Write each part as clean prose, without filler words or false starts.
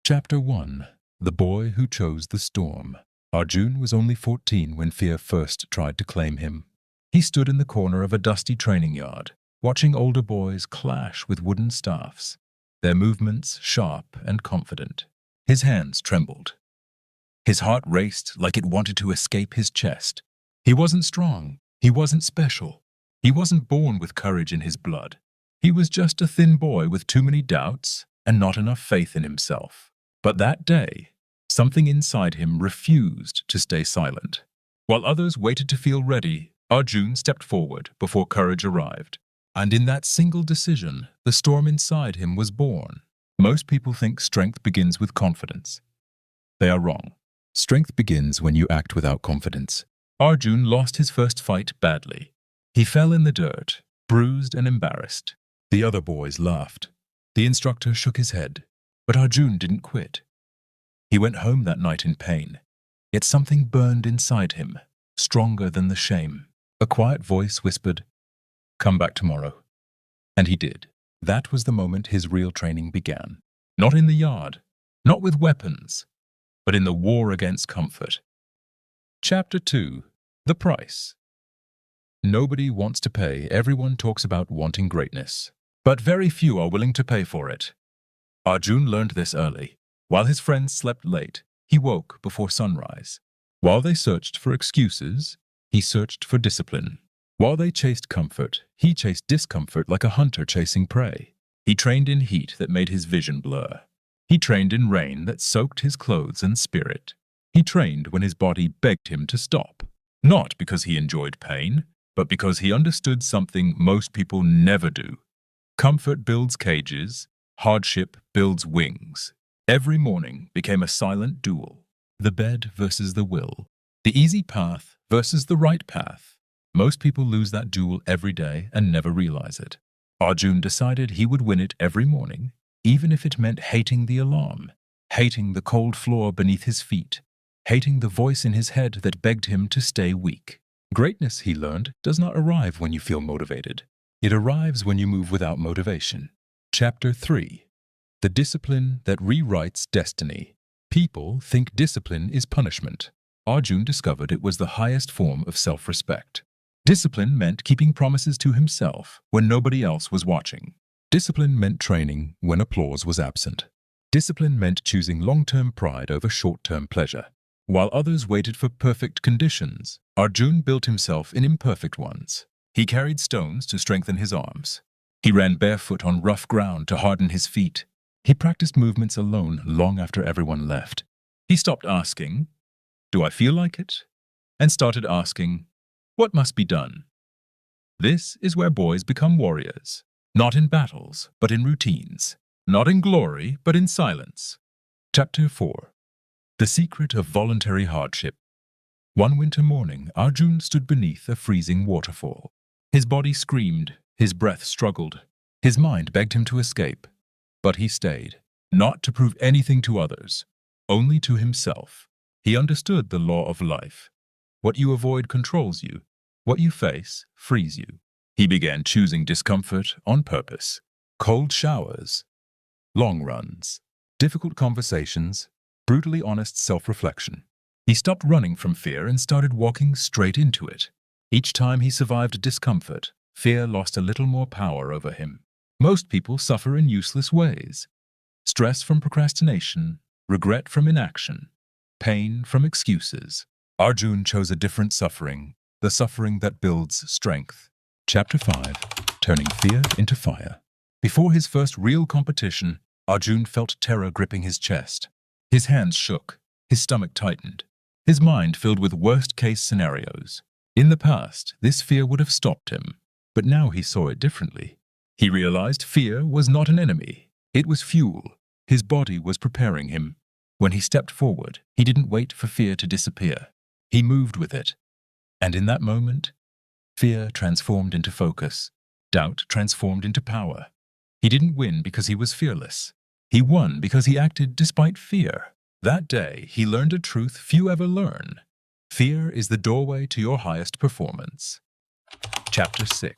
Chapter 1. The Boy Who Chose the Storm. Arjun was only 14 when fear first tried to claim him. He stood in the corner of a dusty training yard, watching older boys clash with wooden staffs, their movements sharp and confident. His hands trembled. His heart raced like it wanted to escape his chest. He wasn't strong. He wasn't special. He wasn't born with courage in his blood. He was just a thin boy with too many doubts and not enough faith in himself. But that day, something inside him refused to stay silent. While others waited to feel ready, Arjun stepped forward before courage arrived. And in that single decision, the storm inside him was born. Most people think strength begins with confidence. They are wrong. Strength begins when you act without confidence. Arjun lost his first fight badly. He fell in the dirt, bruised and embarrassed. The other boys laughed. The instructor shook his head, but Arjun didn't quit. He went home that night in pain, yet something burned inside him, stronger than the shame. A quiet voice whispered, "Come back tomorrow." And he did. That was the moment his real training began. Not in the yard, not with weapons, but in the war against comfort. Chapter 2. The Price. Nobody wants to pay. Everyone talks about wanting greatness, but very few are willing to pay for it. Arjun learned this early. While his friends slept late, he woke before sunrise. While they searched for excuses, he searched for discipline. While they chased comfort, he chased discomfort like a hunter chasing prey. He trained in heat that made his vision blur. He trained in rain that soaked his clothes and spirit. He trained when his body begged him to stop. Not because he enjoyed pain, but because he understood something most people never do. Comfort builds cages, hardship builds wings. Every morning became a silent duel. The bed versus the will. The easy path versus the right path. Most people lose that duel every day and never realize it. Arjun decided he would win it every morning, even if it meant hating the alarm, hating the cold floor beneath his feet, hating the voice in his head that begged him to stay weak. Greatness, he learned, does not arrive when you feel motivated. It arrives when you move without motivation. Chapter 3. The Discipline That Rewrites Destiny. People think discipline is punishment. Arjun discovered it was the highest form of self-respect. Discipline meant keeping promises to himself when nobody else was watching. Discipline meant training when applause was absent. Discipline meant choosing long-term pride over short-term pleasure. While others waited for perfect conditions, Arjun built himself in imperfect ones. He carried stones to strengthen his arms. He ran barefoot on rough ground to harden his feet. He practiced movements alone long after everyone left. He stopped asking, "Do I feel like it?" and started asking, "What must be done?" This is where boys become warriors. Not in battles, but in routines. Not in glory, but in silence. Chapter 4. The Secret of Voluntary Hardship. One winter morning, Arjun stood beneath a freezing waterfall. His body screamed, his breath struggled. His mind begged him to escape. But he stayed, not to prove anything to others, only to himself. He understood the law of life. What you avoid controls you. What you face frees you. He began choosing discomfort on purpose. Cold showers, long runs, difficult conversations, brutally honest self-reflection. He stopped running from fear and started walking straight into it. Each time he survived discomfort, fear lost a little more power over him. Most people suffer in useless ways. Stress from procrastination, regret from inaction, pain from excuses. Arjun chose a different suffering, the suffering that builds strength. Chapter 5. Turning Fear into Fire. Before his first real competition, Arjun felt terror gripping his chest. His hands shook, his stomach tightened, his mind filled with worst-case scenarios. In the past, this fear would have stopped him, but now he saw it differently. He realized fear was not an enemy. It was fuel. His body was preparing him. When he stepped forward, he didn't wait for fear to disappear. He moved with it. And in that moment, fear transformed into focus. Doubt transformed into power. He didn't win because he was fearless. He won because he acted despite fear. That day, he learned a truth few ever learn. Fear is the doorway to your highest performance. Chapter 6.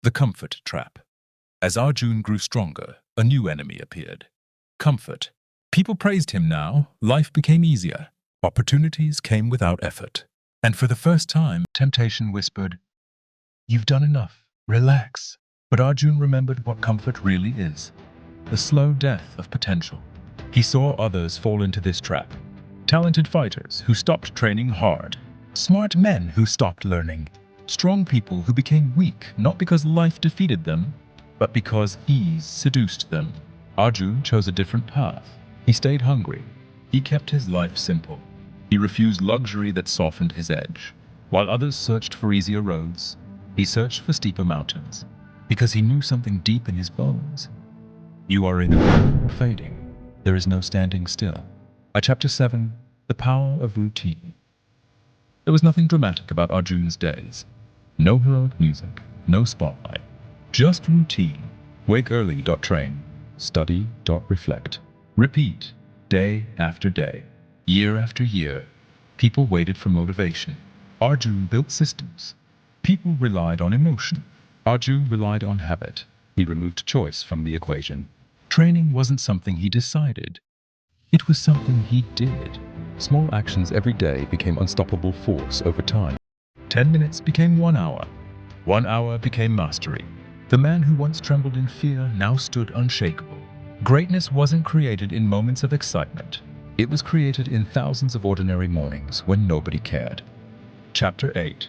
The Comfort Trap. As Arjun grew stronger, a new enemy appeared. Comfort. People praised him now. Life became easier. Opportunities came without effort. And for the first time, temptation whispered, "You've done enough. Relax." But Arjun remembered what comfort really is. The slow death of potential. He saw others fall into this trap. Talented fighters who stopped training hard. Smart men who stopped learning. Strong people who became weak, not because life defeated them, but because ease seduced them. Arjun chose a different path. He stayed hungry. He kept his life simple. He refused luxury that softened his edge. While others searched for easier roads, he searched for steeper mountains, because he knew something deep in his bones. You are either growing or fading. There is no standing still. By Chapter 7, The Power of Routine. There was nothing dramatic about Arjun's days. No heroic music, no spotlight. Just routine. Wake early, train. Study, reflect. Repeat, day after day, year after year. People waited for motivation. Arjun built systems. People relied on emotion. Arjun relied on habit. He removed choice from the equation. Training wasn't something he decided. It was something he did. Small actions every day became unstoppable force over time. 10 minutes became 1 hour. 1 hour became mastery. The man who once trembled in fear now stood unshakable. Greatness wasn't created in moments of excitement. It was created in thousands of ordinary mornings when nobody cared. Chapter 8.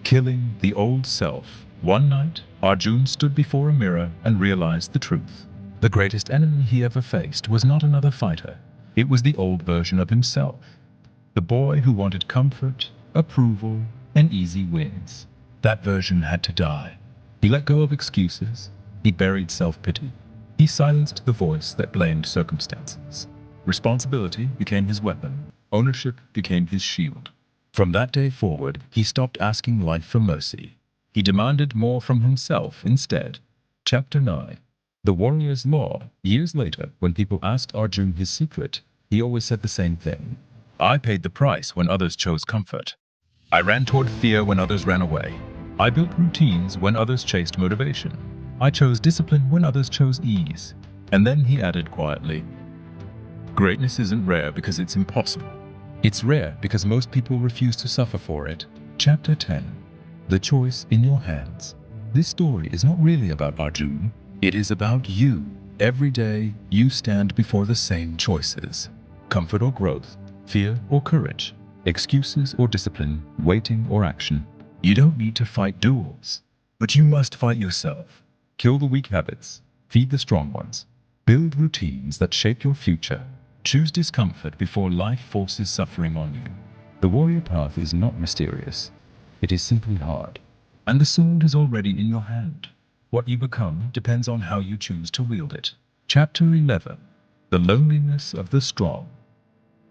Killing the Old Self. One night, Arjun stood before a mirror and realized the truth. The greatest enemy he ever faced was not another fighter. It was the old version of himself. The boy who wanted comfort, approval, and easy wins. That version had to die. He let go of excuses. He buried self-pity. He silenced the voice that blamed circumstances. Responsibility became his weapon. Ownership became his shield. From that day forward, he stopped asking life for mercy. He demanded more from himself instead. Chapter 9. The Warrior's Law. Years later, when people asked Arjun his secret, he always said the same thing. I paid the price when others chose comfort. I ran toward fear when others ran away. I built routines when others chased motivation. I chose discipline when others chose ease. And then he added quietly, greatness isn't rare because it's impossible. It's rare because most people refuse to suffer for it. Chapter 10. The Choice in Your Hands. This story is not really about Arjun. It is about you. Every day, you stand before the same choices. Comfort or growth, fear or courage, excuses or discipline, waiting or action. You don't need to fight duels, but you must fight yourself. Kill the weak habits, feed the strong ones. Build routines that shape your future. Choose discomfort before life forces suffering on you. The warrior path is not mysterious. It is simply hard. And the sword is already in your hand. What you become depends on how you choose to wield it. Chapter 11. The Loneliness of the Strong.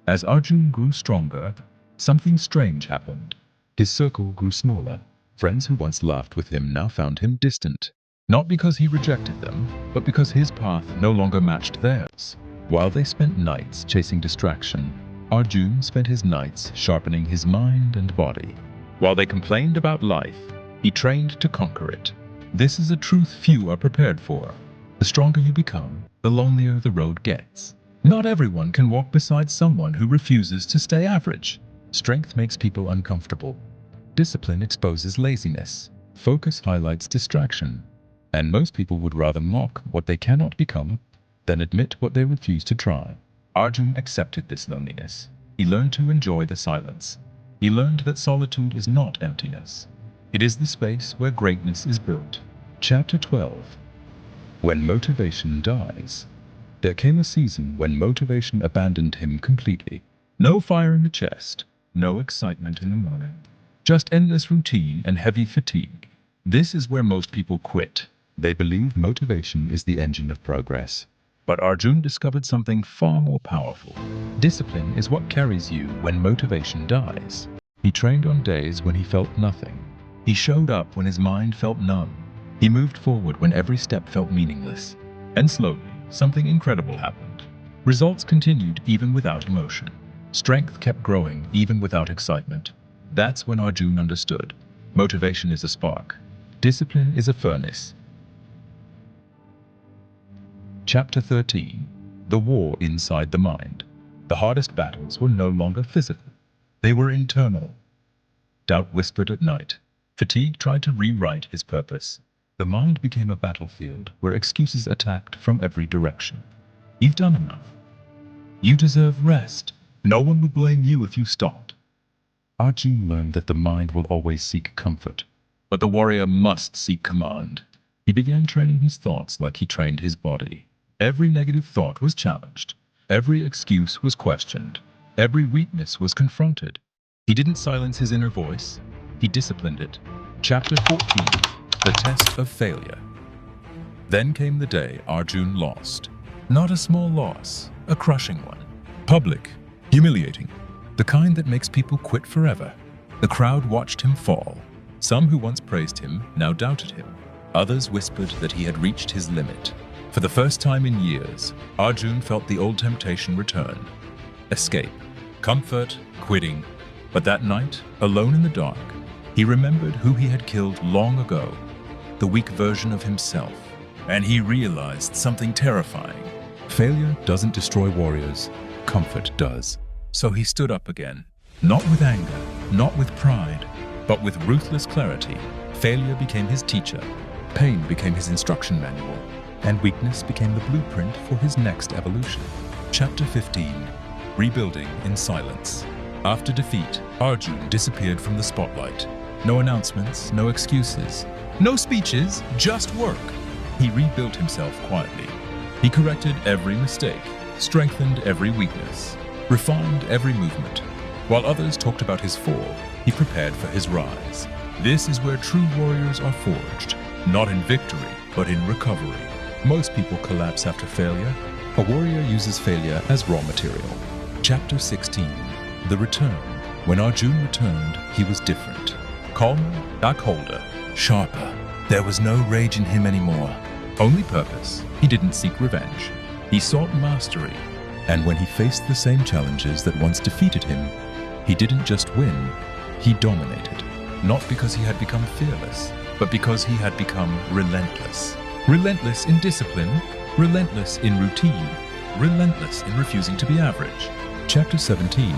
As Arjun grew stronger, something strange happened. His circle grew smaller. Friends who once laughed with him now found him distant. Not because he rejected them, but because his path no longer matched theirs. While they spent nights chasing distraction, Arjun spent his nights sharpening his mind and body. While they complained about life, he trained to conquer it. This is a truth few are prepared for. The stronger you become, the lonelier the road gets. Not everyone can walk beside someone who refuses to stay average. Strength makes people uncomfortable. Discipline exposes laziness. Focus highlights distraction. And most people would rather mock what they cannot become than admit what they refuse to try. Arjun accepted this loneliness. He learned to enjoy the silence. He learned that solitude is not emptiness. It is the space where greatness is built. Chapter 12. When motivation dies. There came a season when motivation abandoned him completely. No fire in the chest, no excitement in the morning. Just endless routine and heavy fatigue. This is where most people quit. They believe motivation is the engine of progress. But Arjun discovered something far more powerful. Discipline is what carries you when motivation dies. He trained on days when he felt nothing. He showed up when his mind felt numb. He moved forward when every step felt meaningless. And slowly, something incredible happened. Results continued even without emotion. Strength kept growing even without excitement. That's when Arjun understood. Motivation is a spark. Discipline is a furnace. Chapter 13. the war inside the mind. The hardest battles were no longer physical. They were internal. Doubt whispered at night. Fatigue tried to rewrite his purpose. The mind became a battlefield where excuses attacked from every direction. You've done enough. You deserve rest. No one will blame you if you stopped. Arjun learned that the mind will always seek comfort, but the warrior must seek command. He began training his thoughts like he trained his body. Every negative thought was challenged. Every excuse was questioned. Every weakness was confronted. He didn't silence his inner voice. He disciplined it. Chapter 14. The Test of Failure. Then came the day Arjun lost. Not a small loss, a crushing one. Public, humiliating, the kind that makes people quit forever. The crowd watched him fall. Some who once praised him now doubted him. Others whispered that he had reached his limit. For the first time in years, Arjun felt the old temptation return. Escape, comfort, quitting. But that night, alone in the dark, he remembered who he had killed long ago, the weak version of himself. And he realized something terrifying. Failure doesn't destroy warriors, comfort does. So he stood up again, not with anger, not with pride, but with ruthless clarity. Failure became his teacher, pain became his instruction manual, and weakness became the blueprint for his next evolution. Chapter 15. Rebuilding in Silence. After defeat, Arjun disappeared from the spotlight. No announcements, no excuses, no speeches, just work. He rebuilt himself quietly. He corrected every mistake, strengthened every weakness, refined every movement. While others talked about his fall, he prepared for his rise. This is where true warriors are forged, not in victory, but in recovery. Most people collapse after failure. A warrior uses failure as raw material. Chapter 16. The Return. When Arjun returned, he was different. Calmer, back-holder, sharper. There was no rage in him anymore. Only purpose. He didn't seek revenge. He sought mastery. And when he faced the same challenges that once defeated him, he didn't just win, he dominated. Not because he had become fearless, but because he had become relentless. Relentless in discipline, relentless in routine, relentless in refusing to be average. Chapter 17.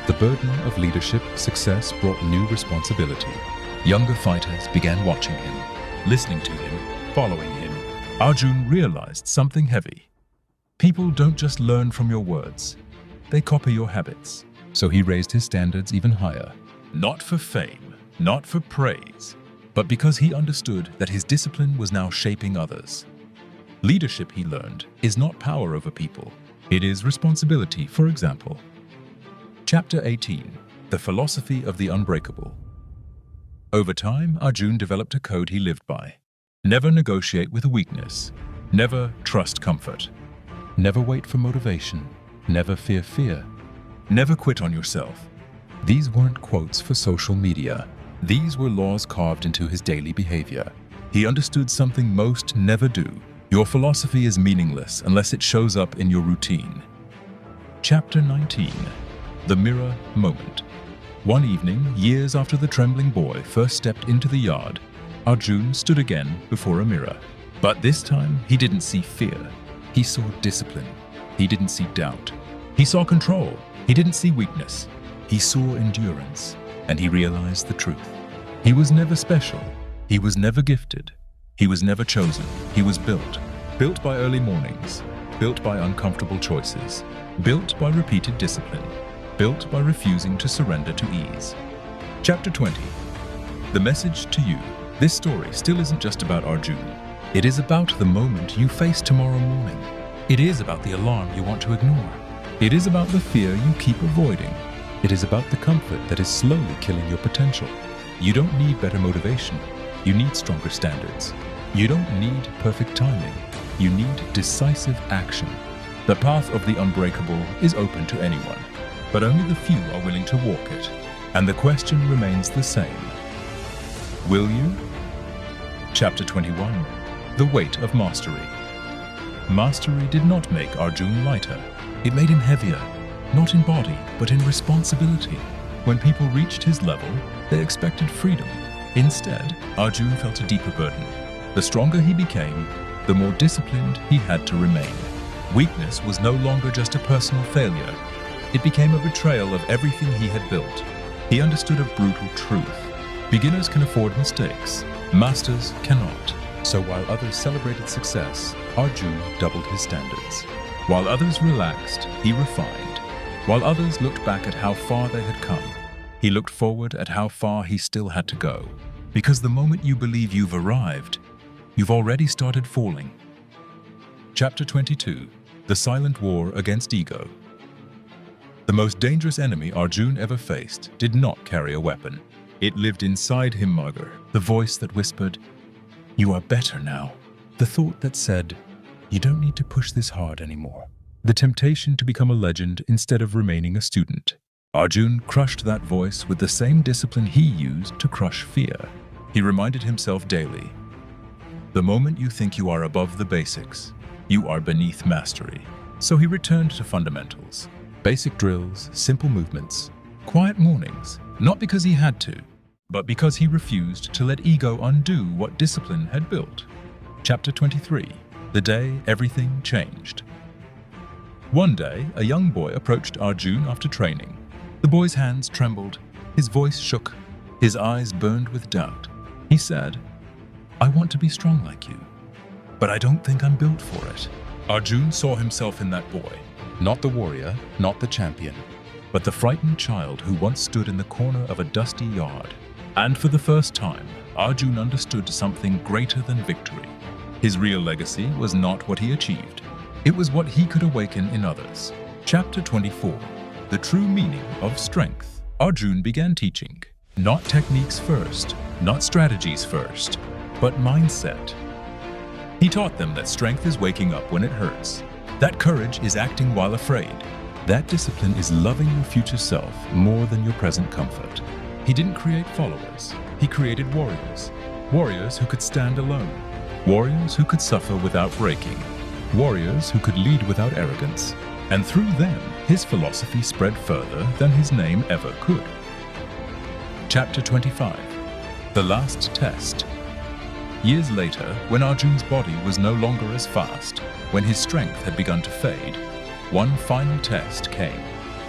The burden of leadership success brought new responsibility. Younger fighters began watching him, listening to him, following him. Arjun realized something heavy. People don't just learn from your words, they copy your habits. So he raised his standards even higher. Not for fame, not for praise, but because he understood that his discipline was now shaping others. Leadership, he learned, is not power over people. It is responsibility, for example. Chapter 18. The Philosophy of the Unbreakable. Over time, Arjun developed a code he lived by. Never negotiate with weakness. Never trust comfort. Never wait for motivation. Never fear fear. Never quit on yourself. These weren't quotes for social media. These were laws carved into his daily behavior. He understood something most never do. Your philosophy is meaningless unless it shows up in your routine. Chapter 19. The Mirror Moment. One evening, years after the trembling boy first stepped into the yard, Arjun stood again before a mirror. But this time, he didn't see fear. He saw discipline. He didn't see doubt. He saw control. He didn't see weakness. He saw endurance, and he realized the truth. He was never special. He was never gifted. He was never chosen. He was built. Built by early mornings. Built by uncomfortable choices. Built by repeated discipline. Built by refusing to surrender to ease. Chapter 20. The message to you. This story still isn't just about Arjun. It is about the moment you face tomorrow morning. It is about the alarm you want to ignore. It is about the fear you keep avoiding. It is about the comfort that is slowly killing your potential. You don't need better motivation. You need stronger standards. You don't need perfect timing. You need decisive action. The path of the unbreakable is open to anyone, but only the few are willing to walk it. And the question remains the same. Will you? Chapter 21. The Weight of Mastery. Mastery did not make Arjun lighter. It made him heavier, not in body, but in responsibility. When people reached his level, they expected freedom. Instead, Arjun felt a deeper burden. The stronger he became, the more disciplined he had to remain. Weakness was no longer just a personal failure. It became a betrayal of everything he had built. He understood a brutal truth. Beginners can afford mistakes. Masters cannot. So while others celebrated success, Arjun doubled his standards. While others relaxed, he refined. While others looked back at how far they had come, he looked forward at how far he still had to go. Because the moment you believe you've arrived, you've already started falling. Chapter 22. The Silent War Against Ego. The most dangerous enemy Arjun ever faced did not carry a weapon. It lived inside him, Margar, the voice that whispered, "You are better now." The thought that said, "You don't need to push this hard anymore." The temptation to become a legend instead of remaining a student. Arjun crushed that voice with the same discipline he used to crush fear. He reminded himself daily, "The moment you think you are above the basics, you are beneath mastery." So he returned to fundamentals, basic drills, simple movements, quiet mornings, not because he had to, but because he refused to let ego undo what discipline had built. Chapter 23. The day everything changed. One day, a young boy approached Arjun after training. The boy's hands trembled, his voice shook, his eyes burned with doubt. He said, "I want to be strong like you, but I don't think I'm built for it." Arjun saw himself in that boy, not the warrior, not the champion, but the frightened child who once stood in the corner of a dusty yard. And for the first time, Arjun understood something greater than victory. His real legacy was not what he achieved. It was what he could awaken in others. Chapter 24. The true meaning of strength. Arjun began teaching. Not techniques first, not strategies first, but mindset. He taught them that strength is waking up when it hurts, that courage is acting while afraid, that discipline is loving your future self more than your present comfort. He didn't create followers, he created warriors. Warriors who could stand alone, warriors who could suffer without breaking, warriors who could lead without arrogance. And through them, his philosophy spread further than his name ever could. Chapter 25. The Last Test. Years later, when Arjun's body was no longer as fast, when his strength had begun to fade, one final test came.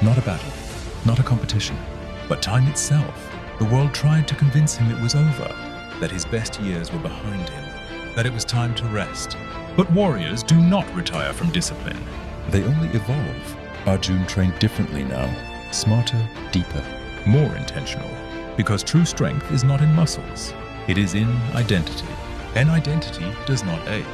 Not a battle, not a competition, but time itself. The world tried to convince him it was over, that his best years were behind him, that it was time to rest. But warriors do not retire from discipline. They only evolve. Arjun trained differently now, smarter, deeper, more intentional, because true strength is not in muscles, it is in identity. And identity does not age.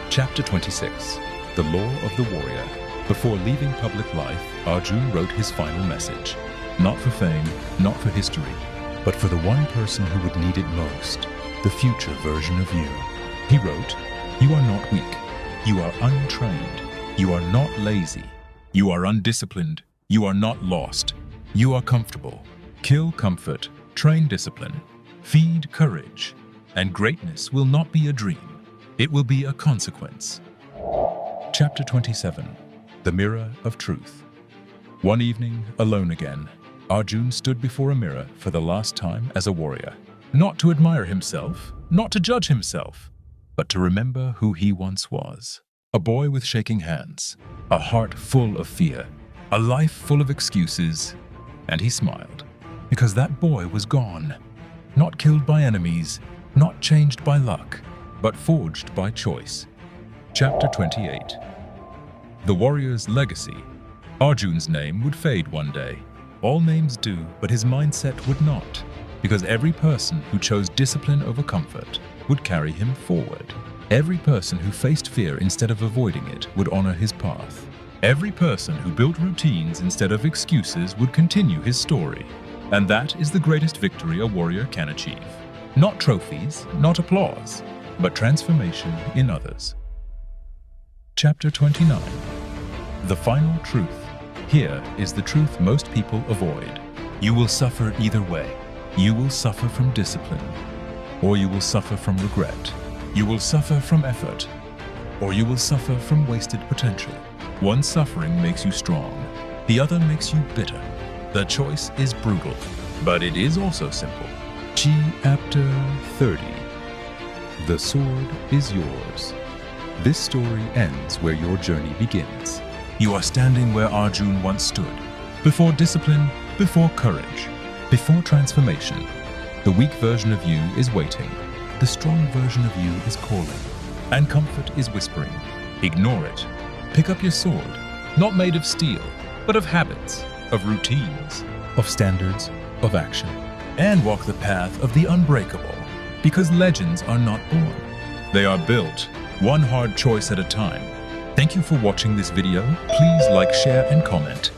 Chapter 26. The Law of the Warrior. Before leaving public life, Arjun wrote his final message. Not for fame, not for history, but for the one person who would need it most, the future version of you. He wrote, "You are not weak. You are untrained. You are not lazy. You are undisciplined. You are not lost. You are comfortable. Kill comfort. Train discipline. Feed courage. And greatness will not be a dream. It will be a consequence." Chapter 27. The Mirror of Truth. One evening, alone again, Arjun stood before a mirror for the last time as a warrior. Not to admire himself, not to judge himself, but to remember who he once was. A boy with shaking hands, a heart full of fear, a life full of excuses, and he smiled, because that boy was gone. Not killed by enemies, not changed by luck, but forged by choice. Chapter 28. The warrior's legacy. Arjun's name would fade one day. All names do, but his mindset would not, because every person who chose discipline over comfort would carry him forward. Every person who faced fear instead of avoiding it would honor his path. Every person who built routines instead of excuses would continue his story. And that is the greatest victory a warrior can achieve. Not trophies, not applause, but transformation in others. Chapter 29. The Final Truth. Here is the truth most people avoid. You will suffer either way. You will suffer from discipline, or you will suffer from regret. You will suffer from effort, or you will suffer from wasted potential. One suffering makes you strong, the other makes you bitter. The choice is brutal, but it is also simple. Chapter 30. The sword is yours. This story ends where your journey begins. You are standing where Arjun once stood, before discipline, before courage, before transformation. The weak version of you is waiting. The strong version of you is calling. And comfort is whispering. Ignore it. Pick up your sword, not made of steel, but of habits, of routines, of standards, of action. And walk the path of the unbreakable, because legends are not born. They are built, one hard choice at a time. Thank you for watching this video. Please like, share, and comment.